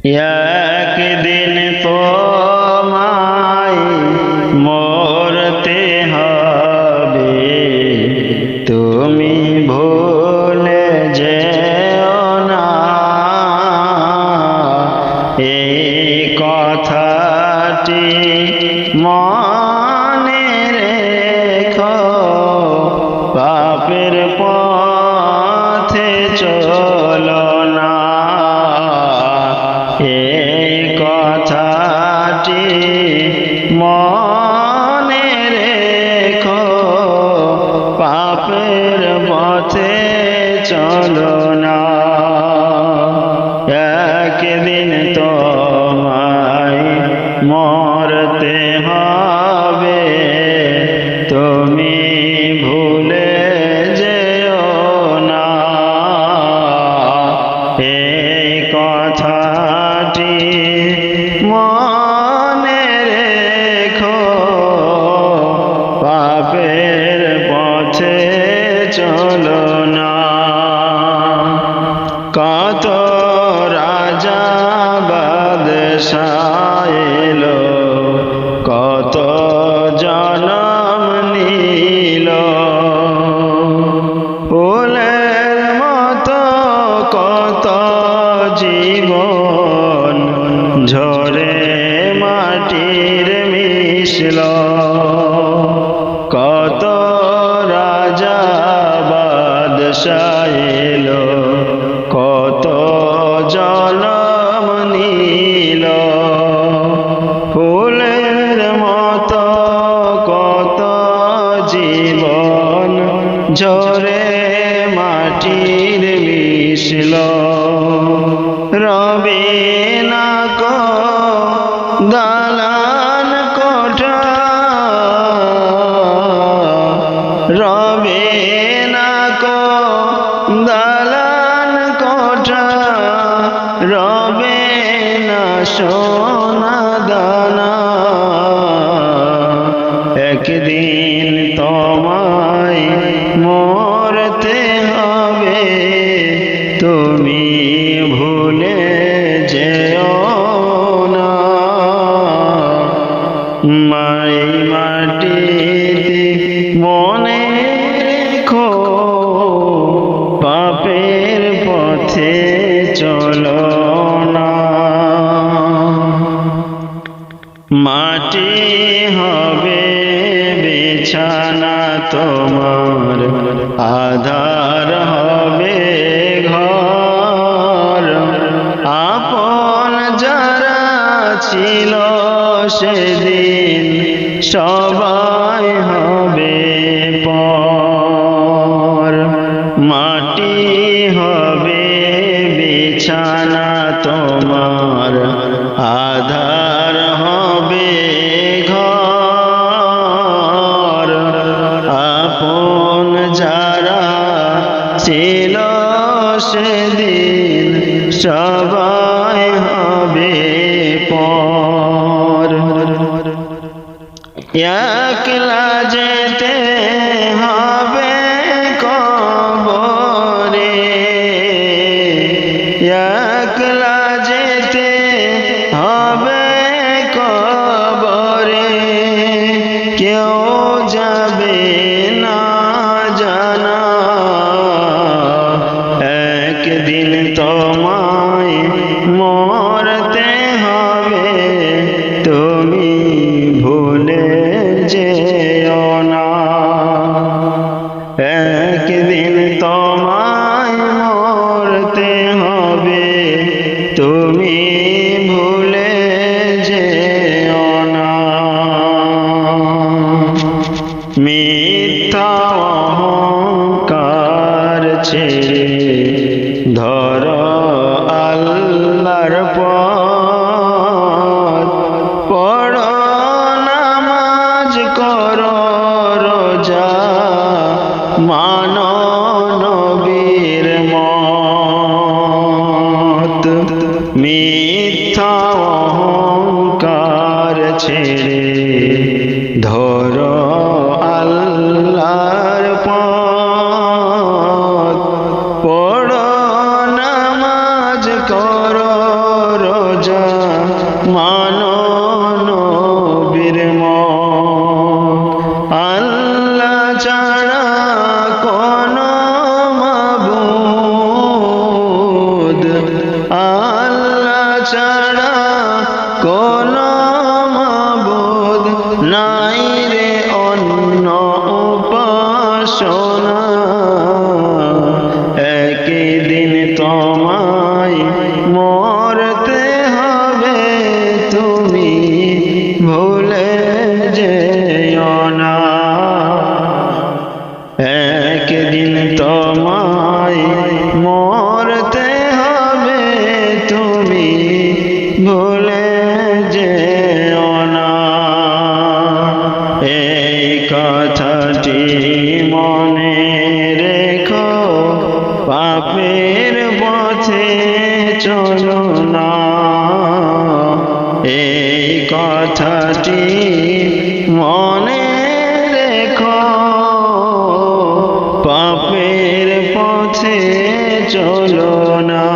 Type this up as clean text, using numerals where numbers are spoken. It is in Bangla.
একদিন তোমায় মরতে হবে, তুমি ভুলে যেও না এই কথাটি মনে রেখো। পাপের পথে চলো না, এই কথাটি মনে রেখো। পাপের পথে চলো না, একদিন তোমায় মরতে হবে, তুমি ভুলে যেও না এই কথাটি মনে রেখো। পাপের পথে চলো না। কত রাজা বাদশাহ এলো, কত জনম নিল, ফুলের মতো কত জীবন ঝরে মাটির মিশল। কত রাজা বাদশাহ এলো, কত জনম নিল, ফুলের মতো কত জীবন ঝরে মাটির মিশল। রবে না কো দালান কোঠা, রবে না কো দালান কোঠা, রবে না সোনা দানা। একদিন তোমায় মরতে হবে, তুমি ভুলে যেও না। মাই মাটিতে মনে রেখো, পাপের পথে চলো না। মাটি হবে বিছানা তোমার, আধার হবে ঘর। আপন যারা ছিল সেদিন সবাই হবে পর। মাটি হবে বিছানা তোমার, আধার হবে ঘর। আপন যারা ছিল সেদিন সবাই হবে পর। একলা যেতে হবে কবরে, একলা যেতে হবে কবরে। কেউ যাবে না জানা, একদিন তোমায় মরতে হবে, তুমি ভুলে যেও না। একদিন তোমায় মরতে হবে, তুমি ভুলে যেও না। মিথ্যা অহংকার ছেড়ে ধরো আল্লাহর পথ। পড়ো নামাজ, করো রোজা, মানো নবীর মত। মিথ্যা অহংকার ছেড়ে ধরো আল্লাহর পথ। পড়ো নামাজ, করো রোজা, মানো নবীর মত। আল্লাহ ছাড়া কোনো মাবুদ, আল্লাহ ছাড়া কোনো মাবুদ নাই রে অন্য উপাসনা। একদিন তোমায় মরতে হবে, তুমি ভুলে যেও না। একদিন তোমায় মরতে হবে, তুমি ভুলে যেও না। এই কথাটি মনে রেখো, পাপের পথে চলো না। এই কথাটি মনে রেখো, পাপের পথে চলো না।